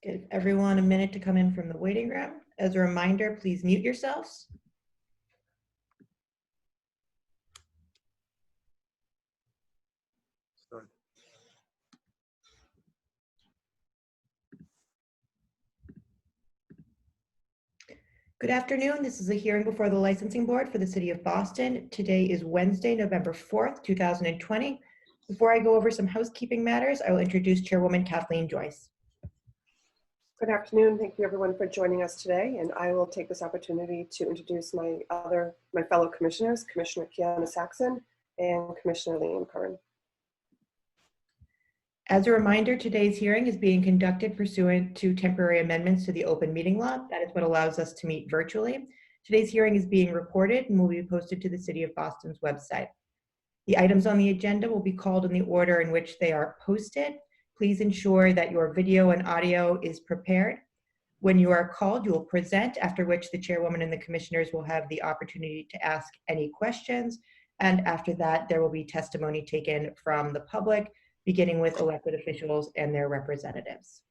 Give everyone a minute to come in from the waiting room. As a reminder, please mute yourselves. Sorry. Good afternoon. This is a hearing before the Licensing Board for the City of Boston. Today is Wednesday, November 4th, 2020. Before I go over some housekeeping matters, I will introduce Chairwoman Kathleen Joyce. Good afternoon. Thank you everyone for joining us today. And I will take this opportunity to introduce my fellow commissioners, Commissioner Kiana Saxon and Commissioner Liam Curran. As a reminder, today's hearing is being conducted pursuant to temporary amendments to the open meeting law. That is what allows us to meet virtually. Today's hearing is being recorded and will be posted to the City of Boston's website. The items on the agenda will be called in the order in which they are posted. Please ensure that your video and audio is prepared. When you are called, you will present, after which the chairwoman and the commissioners will have the opportunity to ask any questions. And after that, there will be testimony taken from the public, beginning with elected officials and their representatives.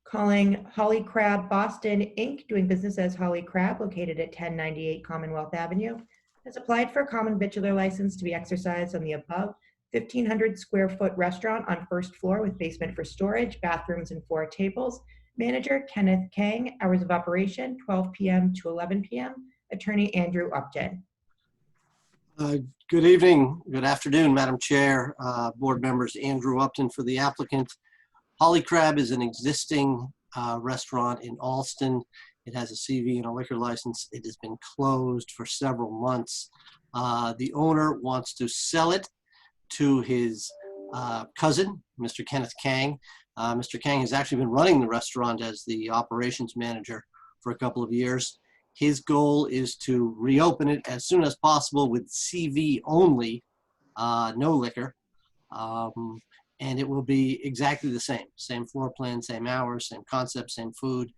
Calling Holly Crab Boston, Inc., doing business as Holly Crab, located at 1098 Commonwealth Avenue, has applied for a common victular license to be exercised on the above 1,500 square foot restaurant on first floor with basement for storage, bathrooms, and 4 tables. Manager Kenneth Kang, hours of operation 12 p.m. to 11 p.m. Attorney Andrew Upton. Good evening, good afternoon, Madam Chair, board members. Andrew Upton for the applicant. Holly Crab is an existing restaurant in Allston. It has a CV and a liquor license. It has been closed for several months. The owner wants to sell it to his cousin, Mr. Kenneth Kang. Mr. Kang has actually been running the restaurant as the operations manager for a couple of years. His goal is to reopen it as soon as possible with CV only, no liquor. And it will be exactly the same floor plan, same hours, same concept, same food.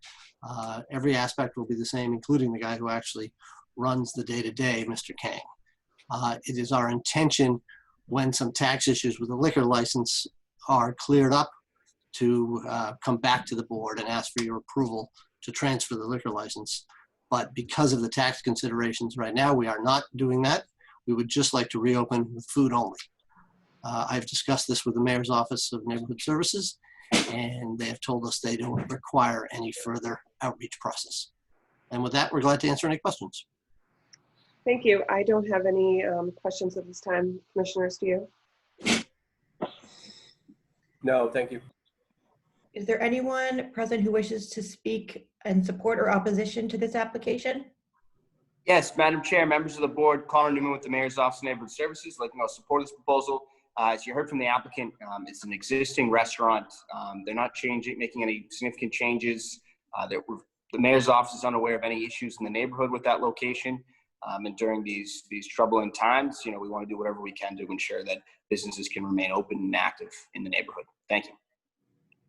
Every aspect will be the same, including the guy who actually runs the day-to-day, Mr. Kang. It is our intention, when some tax issues with the liquor license are cleared up, to come back to the board and ask for your approval to transfer the liquor license. But because of the tax considerations right now, we are not doing that. We would just like to reopen with food only. I've discussed this with the Mayor's Office of Neighborhood Services, and they have told us they don't require any further outreach process. And with that, we're glad to answer any questions. Thank you. I don't have any questions at this time. Commissioners, do you? No, thank you. Is there anyone present who wishes to speak in support or opposition to this application? Yes, Madam Chair, members of the board, Connor Newman with the Mayor's Office of Neighborhood Services, like to support this proposal. As you heard from the applicant, it's an existing restaurant. They're not making any significant changes. The Mayor's Office is unaware of any issues in the neighborhood with that location. And during these troubling times, we want to do whatever we can to ensure that businesses can remain open and active in the neighborhood. Thank you.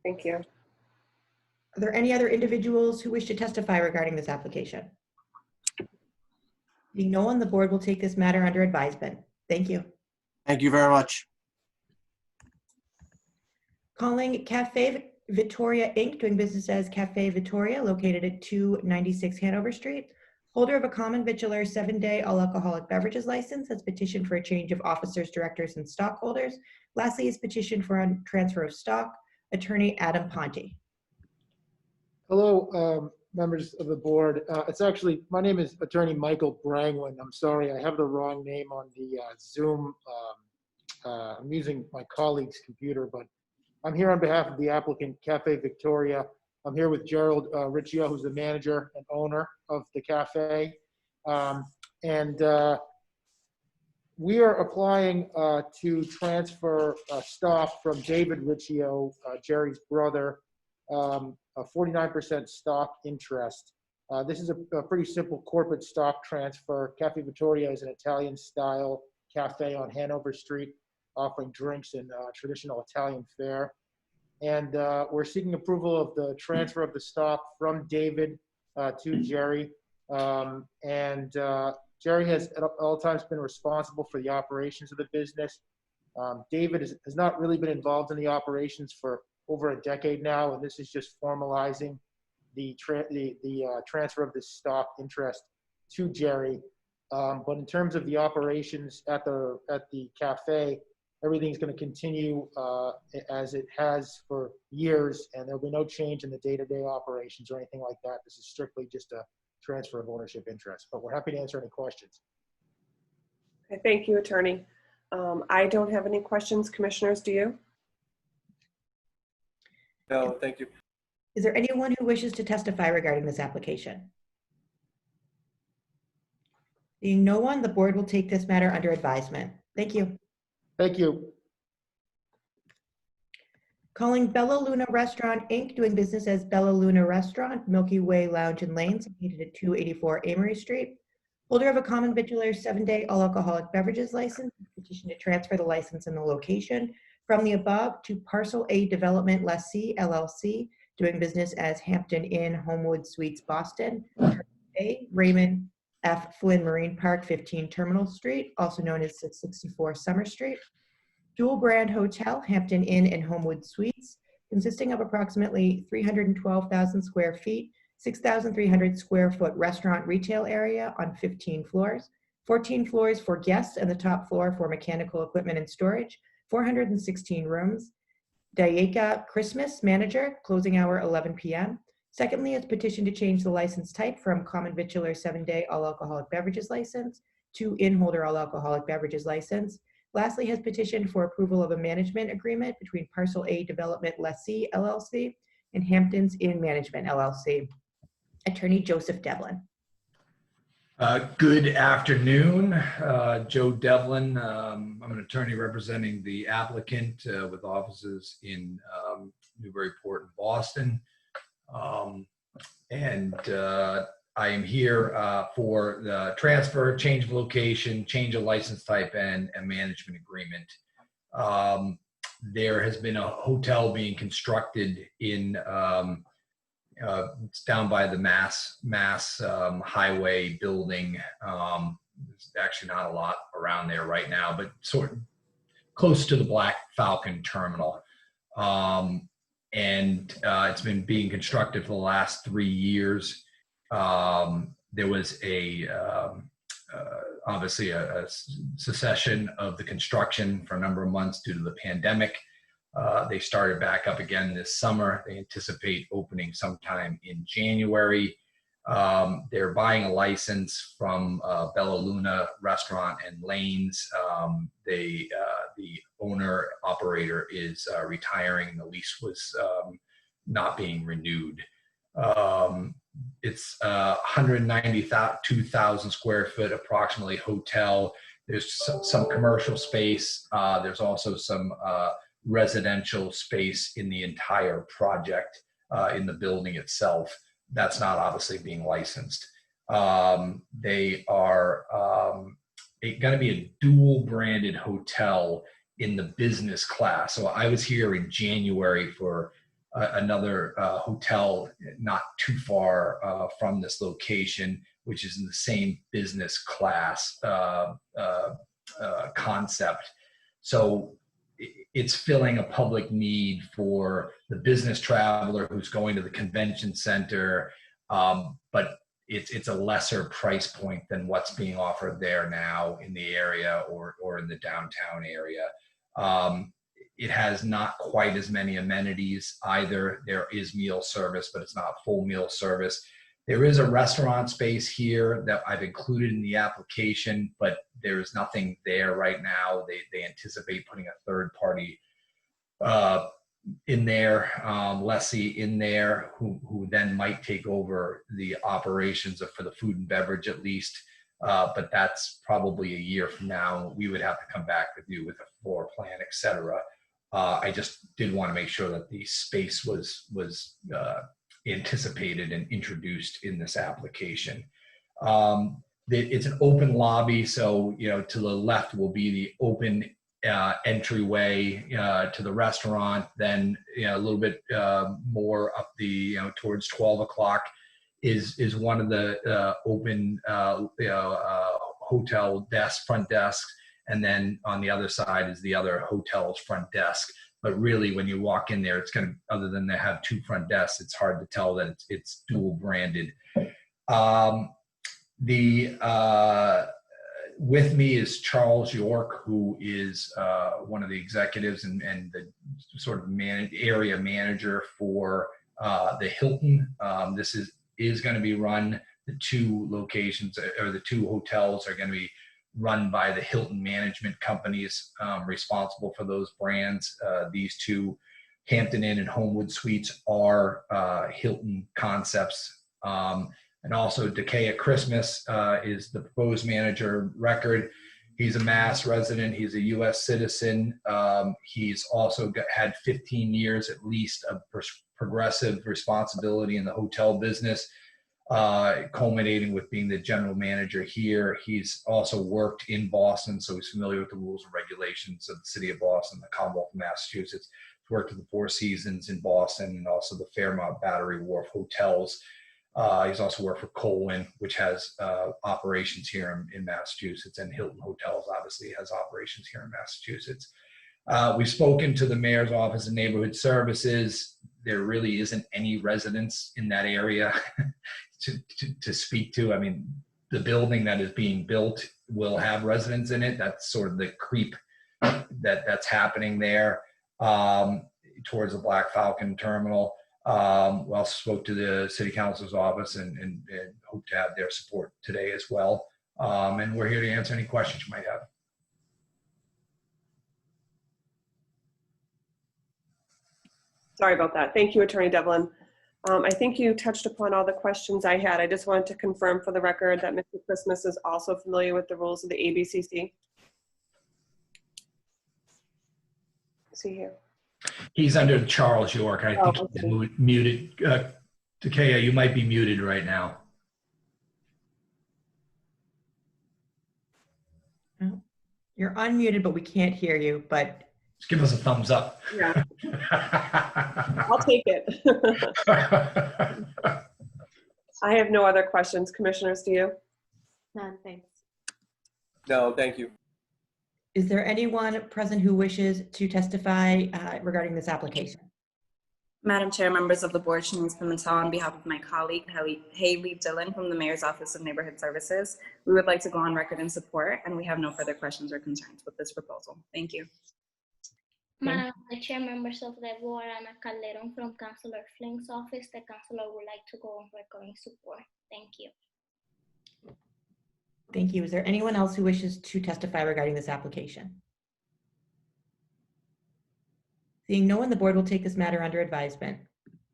Thank you. Are there any other individuals who wish to testify regarding this application? Being no one, the board will take this matter under advisement. Thank you. Thank you very much. Calling Cafe Vittoria, Inc., doing business as Cafe Vittoria, located at 296 Hanover Street. Holder of a common victular 7-day all alcoholic beverages license has petitioned for a change of officers, directors, and stockholders. Lastly, is petitioned for a transfer of stock. Attorney Adam Ponte. Hello, members of the board. My name is Attorney Michael Brangwin. I'm sorry, I have the wrong name on the Zoom. I'm using my colleague's computer, but I'm here on behalf of the applicant, Cafe Victoria. I'm here with Gerald Riccio, who's the manager and owner of the cafe. We are applying to transfer stock from David Riccio, Jerry's brother, a 49% stock interest. This is a pretty simple corporate stock transfer. Cafe Vittoria is an Italian-style cafe on Hanover Street, offering drinks and traditional Italian fare. And we're seeking approval of the transfer of the stock from David to Jerry. Jerry has at all times been responsible for the operations of the business. David has not really been involved in the operations for over a decade now, and this is just formalizing the transfer of the stock interest to Jerry. But in terms of the operations at the cafe, everything's going to continue as it has for years, and there'll be no change in the day-to-day operations or anything like that. This is strictly just a transfer of ownership interest, but we're happy to answer any questions. Okay, thank you, Attorney. I don't have any questions. Commissioners, do you? No, thank you. Is there anyone who wishes to testify regarding this application? Seeing no one, the board will take this matter under advisement. Thank you. Thank you. Calling Bella Luna Restaurant, Inc., doing business as Bella Luna Restaurant, Milky Way Lounge and Lanes, located at 284 Amory Street. Holder of a common victualler 7-day all alcoholic beverages license, petition to transfer the license and the location from the above to Parcel A Development Lessee LLC, doing business as Hampton Inn Homewood Suites Boston. A, Raymond F. Flynn Marine Park, 15 Terminal Street, also known as 664 Summer Street. Dual brand hotel, Hampton Inn and Homewood Suites, consisting of approximately 312,000 square feet, 6,300 square foot restaurant retail area on 15 floors, 14 floors for guests and the top floor for mechanical equipment and storage, 416 rooms. Dayaka Christmas manager, closing hour 11 p.m. Secondly, is petition to change the license type from common victualler 7-day all alcoholic beverages license to in-holder all alcoholic beverages license. Lastly, has petitioned for approval of a management agreement between Parcel A Development Lessee LLC and Hamptons Inn Management LLC. Attorney Joseph Devlin. Good afternoon, Joe Devlin. I'm an attorney representing the applicant with offices in Newburyport and Boston. I am here for the transfer, change of location, change of license type, and a management agreement. There has been a hotel being constructed in it's down by the Mass Highway building. There's actually not a lot around there right now, but sort of close to the Black Falcon terminal. It's been being constructed for the last 3 years. There was obviously a cessation of the construction for a number of months due to the pandemic. They started back up again this summer. They anticipate opening sometime in January. They're buying a license from Bella Luna Restaurant and Lanes. The owner operator is retiring. The lease was not being renewed. It's 192,000 square foot approximately hotel. There's some commercial space. There's also some residential space in the entire project in the building itself. That's not obviously being licensed. They are going to be a dual branded hotel in the business class. So I was here in January for another hotel not too far from this location, which is in the same business class concept. So it's filling a public need for the business traveler who's going to the convention center, but it's a lesser price point than what's being offered there now in the area or in the downtown area. It has not quite as many amenities either. There is meal service, but it's not full meal service. There is a restaurant space here that I've included in the application, but there is nothing there right now. They anticipate putting a third party in there, lessee in there, who then might take over the operations for the food and beverage at least. But that's probably a year from now. We would have to come back with you with a floor plan, et cetera. I just did want to make sure that the space was anticipated and introduced in this application. It's an open lobby, so to the left will be the open entryway to the restaurant. Then a little bit more up the towards 12 o'clock is one of the open hotel desk, front desks. And then on the other side is the other hotel's front desk. but really when you walk in there, it's going to, other than they have 2 front desks, it's hard to tell that it's dual branded. With me is Charles York, who is one of the executives and the sort of area manager for the Hilton. This is going to be run, the 2 locations or the 2 hotels are going to be run by the Hilton management companies responsible for those brands. These 2, Hampton Inn and Homewood Suites, are Hilton concepts. And also Dekaya Christmas is the proposed manager record. He's a Mass resident. He's a U.S. citizen. He's also had 15 years at least of progressive responsibility in the hotel business, culminating with being the general manager here. He's also worked in Boston, so he's familiar with the rules and regulations of the city of Boston, the Commonwealth of Massachusetts. He's worked at the Four Seasons in Boston and also the Fairmont Battery Wharf hotels. He's also worked for Colwyn, which has operations here in Massachusetts, and Hilton Hotels obviously has operations here in Massachusetts. We've spoken to the Mayor's Office of Neighborhood Services. There really isn't any residents in that area to speak to. I mean, the building that is being built will have residents in it. That's sort of the creep that's happening there towards the Black Falcon terminal. We also spoke to the City Council's office and hope to have their support today as well. And we're here to answer any questions you might have. Sorry about that. Thank you, Attorney Devlin. I think you touched upon all the questions I had. I just wanted to confirm for the record that Mr. Christmas is also familiar with the rules of the ABCC. Is he here? He's under Charles York. I think he's muted. Dekaya, you might be muted right now. You're unmuted, but we can't hear you. But just give us a thumbs up. Yeah, I'll take it. I have no other questions. Commissioners, do you? None, thanks. No, thank you. is there anyone present who wishes to testify regarding this application? Madam Chair, members of the board, Shanice Pimentel, on behalf of my colleague, Haley Dillon from the Mayor's Office of Neighborhood Services, we would like to go on record in support, and we have no further questions or concerns with this proposal. Thank you. Madam Chair, members of the board, Ana Calderon from Councillor Flink's office. The councillor would like to go on record in support. Thank you. Thank you. Is there anyone else who wishes to testify regarding this application? Seeing no one, the board will take this matter under advisement.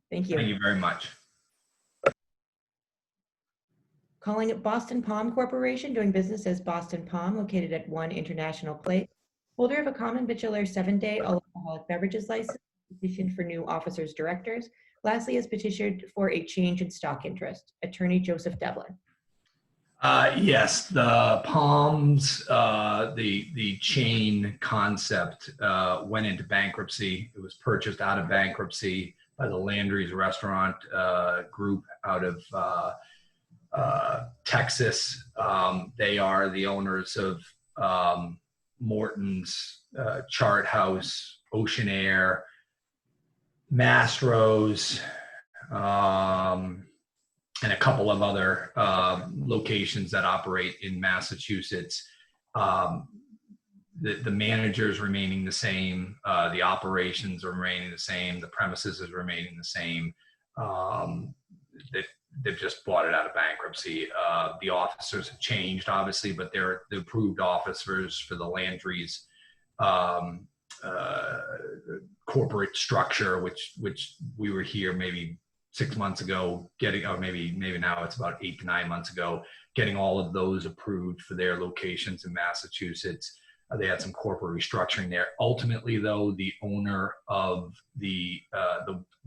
Thank you. Thank you very much. Calling it Boston Palm Corporation, doing business as Boston Palm, located at 1 International Place. Holder of a common bachelor 7-day all alcoholic beverages license, petitioned for new officers directors. Lastly, has petitioned for a change in stock interest. Attorney Joseph Devlin. Yes, the Palms, the chain concept went into bankruptcy. It was purchased out of bankruptcy by the Landry's Restaurant Group out of Texas. They are the owners of Morton's, Chart House, Ocean Air, Mastro's, and a couple of other locations that operate in Massachusetts. The managers remaining the same, the operations are remaining the same, the premises is remaining the same. They've just bought it out of bankruptcy. The officers have changed, obviously, but they're the approved officers for the Landry's corporate structure, which we were here maybe 6 months ago, or maybe now it's about 8 to 9 months ago, getting all of those approved for their locations in Massachusetts. They had some corporate restructuring there. Ultimately, though, the owner of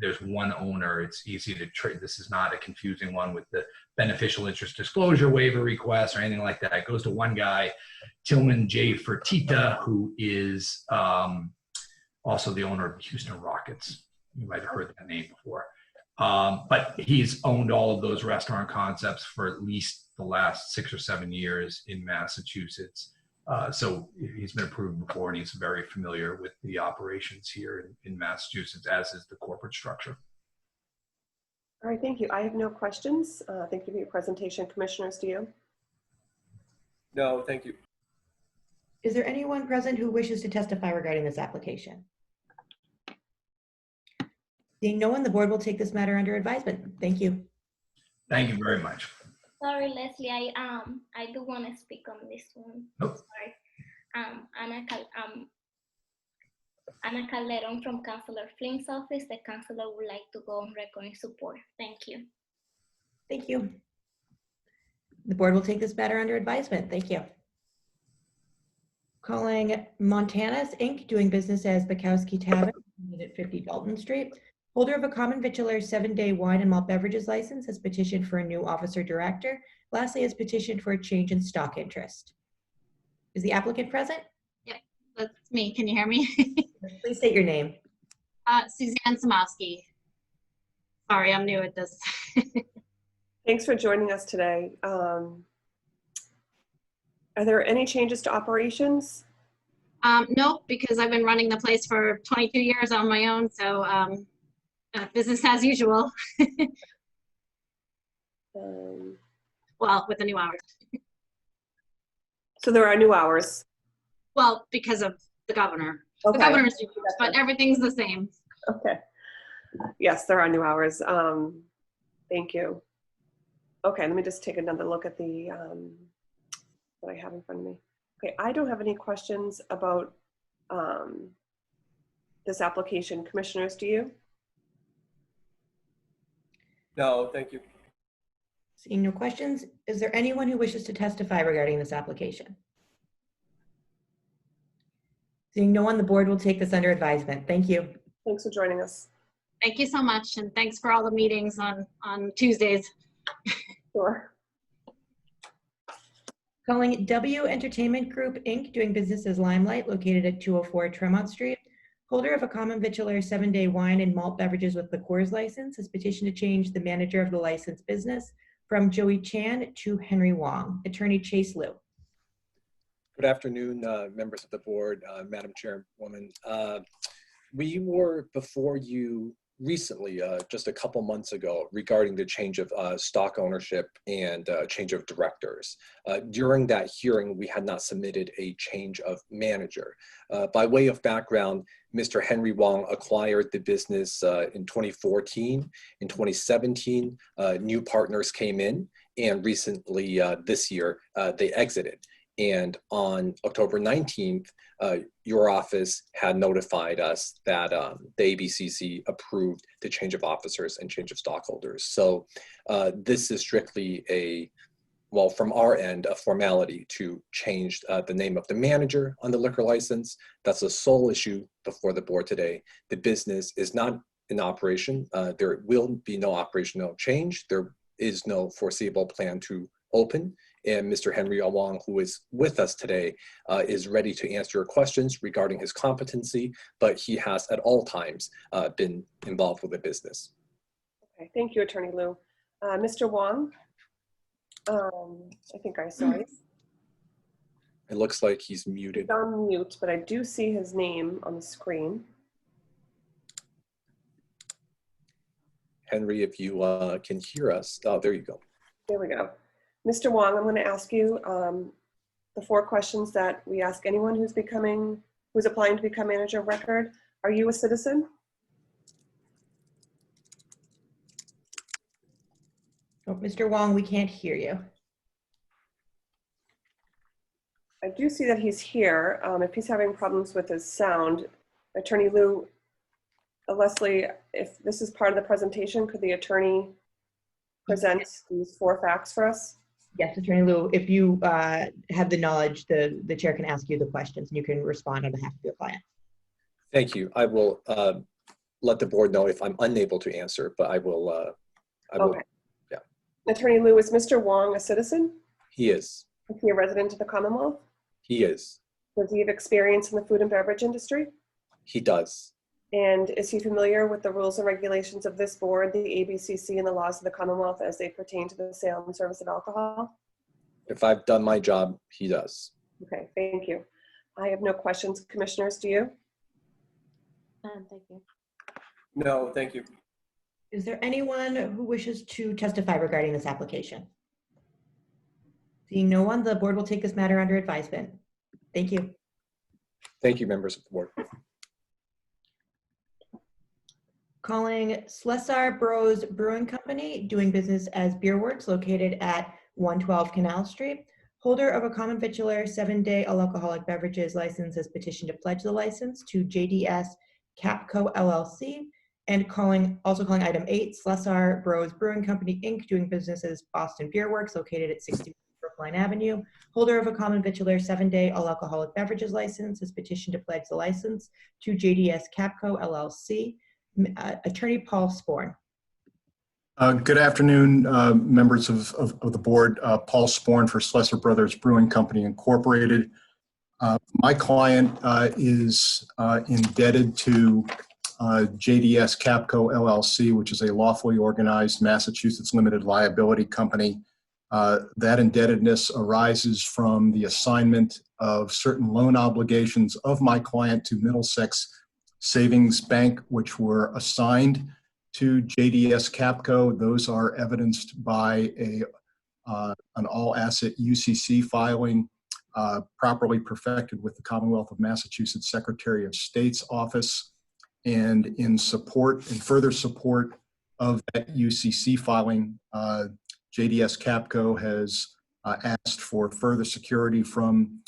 there's one owner. It's easy to trade. This is not a confusing one with the beneficial interest disclosure waiver request or anything like that. It goes to one guy, Tillman J. Fertitta, who is also the owner of Houston Rockets. You might have heard that name before. But he's owned all of those restaurant concepts for at least the last 6 or 7 years in Massachusetts. So he's been approved before, and he's very familiar with the operations here in Massachusetts, as is the corporate structure. All right, thank you. I have no questions. Thank you for your presentation. Commissioners, do you? No, thank you. Is there anyone present who wishes to testify regarding this application? Seeing no one, the board will take this matter under advisement. Thank you. Thank you very much. Sorry, Leslie, I do want to speak on this one. Nope. Sorry. Ana Calderon from Councilor Flink's office. The councilor would like to go on record in support. Thank you. Thank you. The board will take this matter under advisement. Thank you. Calling Montanus Inc., doing business as Bukowski Tavern at 50 Dalton Street. Holder of a common victualler 7-day wine and malt beverages license has petitioned for a new officer director. Lastly, has petitioned for a change in stock interest. Is the applicant present? That's me. Can you hear me? Please state your name. Suzanne Samowski. Sorry, I'm new at this. Thanks for joining us today. Are there any changes to operations? Nope, because I've been running the place for 22 years on my own, so business as usual. Well, with the new hours. So there are new hours. Well, because of the governor. Okay. The governor's new hours, but everything's the same. Okay. Yes, there are new hours. Thank you. Okay, let me just take another look at the what I have in front of me. Okay, I don't have any questions about this application. Commissioners, do you? No, thank you. Seeing no questions, is there anyone who wishes to testify regarding this application? Seeing no one, the board will take this under advisement. Thank you. Thanks for joining us. Thank you so much, and thanks for all the meetings on Tuesdays. Sure. Calling W Entertainment Group, Inc., doing business as Limelight, located at 204 Tremont Street. Holder of a common victualler 7-day wine and malt beverages with liqueurs license has petitioned to change the manager of the licensed business from Joey Chan to Henry Wong. Attorney Chase Liu. Good afternoon, members of the board, Madam Chairwoman. We were before you recently, just a couple months ago, regarding the change of stock ownership and change of directors. During that hearing, we had not submitted a change of manager. By way of background, Mr. Henry Wong acquired the business in 2014. In 2017, new partners came in, and recently this year, they exited. And on October 19th, your office had notified us that the ABCC approved the change of officers and change of stockholders. So this is strictly well, from our end, a formality to change the name of the manager on the liquor license. That's the sole issue before the board today. The business is not in operation. There will be no operational change. There is no foreseeable plan to open. And Mr. Henry Wong, who is with us today, is ready to answer your questions regarding his competency, but he has at all times been involved with the business. Okay, thank you, Attorney Liu. Mr. Wong, I think I saw you. It looks like he's muted. He's on mute, but I do see his name on the screen. Henry, if you can hear us. Oh, there you go. There we go. Mr. Wong, I'm going to ask you the 4 questions that we ask anyone who's applying to become manager of record. Are you a citizen? Oh, Mr. Wong, we can't hear you. I do see that he's here. If he's having problems with his sound, Attorney Liu, Leslie, if this is part of the presentation, could the attorney present these 4 facts for us? Yes, Attorney Liu, if you have the knowledge, the chair can ask you the questions and you can respond on behalf of your client. Thank you. I will let the board know if I'm unable to answer, but I will. Okay. Yeah. Attorney Liu, is Mr. Wong a citizen? He is. Is he a resident of the Commonwealth? He is. Does he have experience in the food and beverage industry? He does. And is he familiar with the rules and regulations of this board, the ABCC, and the laws of the Commonwealth as they pertain to the sale and service of alcohol? If I've done my job, he does. Okay, thank you. I have no questions. Commissioners, do you? Thank you. No, thank you. Is there anyone who wishes to testify regarding this application? Seeing no one, the board will take this matter under advisement. Thank you. Thank you, members of the board. Calling Slessar Bros Brewing Company, doing business as Beer Works, located at 112 Canal Street. Holder of a common vitular 7-day all alcoholic beverages license has petitioned to pledge the license to JDS Capco LLC. And also calling item 8, Slessar Bros Brewing Company, Inc., doing business as Boston Beer Works, located at 60 Brookline Avenue. Holder of a common vitular 7-day all alcoholic beverages license has petitioned to pledge the license to JDS Capco LLC. Attorney Paul Sporn. Good afternoon, members of the board. Paul Sporn for Slessar Brothers Brewing Company, Incorporated. My client is indebted to JDS Capco LLC, which is a lawfully organized Massachusetts limited liability company. That indebtedness arises from the assignment of certain loan obligations of my client to Middlesex Savings Bank, which were assigned to JDS Capco. Those are evidenced by an all-asset UCC filing properly perfected with the Commonwealth of Massachusetts Secretary of State's office. And in further support of that UCC filing, JDS Capco has asked for further security from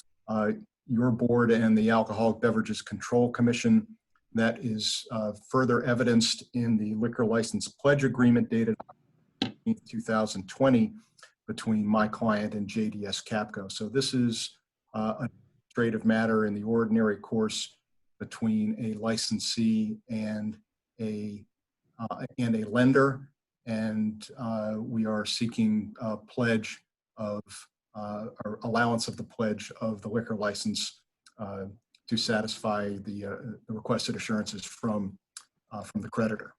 your board and the Alcoholic Beverages Control Commission. That is further evidenced in the liquor license pledge agreement dated 2020 between my client and JDS Capco. So this is an administrative matter in the ordinary course between a licensee and a lender, and we are seeking pledge of or allowance of the pledge of the liquor license to satisfy the requested assurances from the creditor.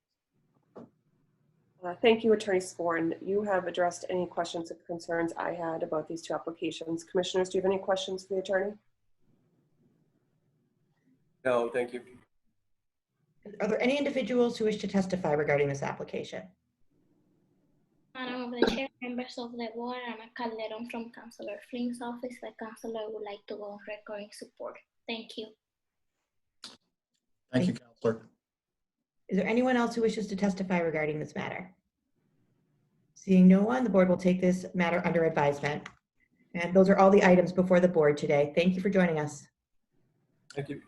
Thank you, Attorney Sporn. You have addressed any questions or concerns I had about these two applications. Commissioners, do you have any questions for the attorney? No, thank you. Are there any individuals who wish to testify regarding this application? Madam of the Chair, members of the board, Ana Calderon from Councilor Flink's office. The councilor would like to go on record in support. Thank you. Thank you, Counselor. Is there anyone else who wishes to testify regarding this matter? Seeing no one, the board will take this matter under advisement. And those are all the items before the board today. Thank you for joining us. Thank you.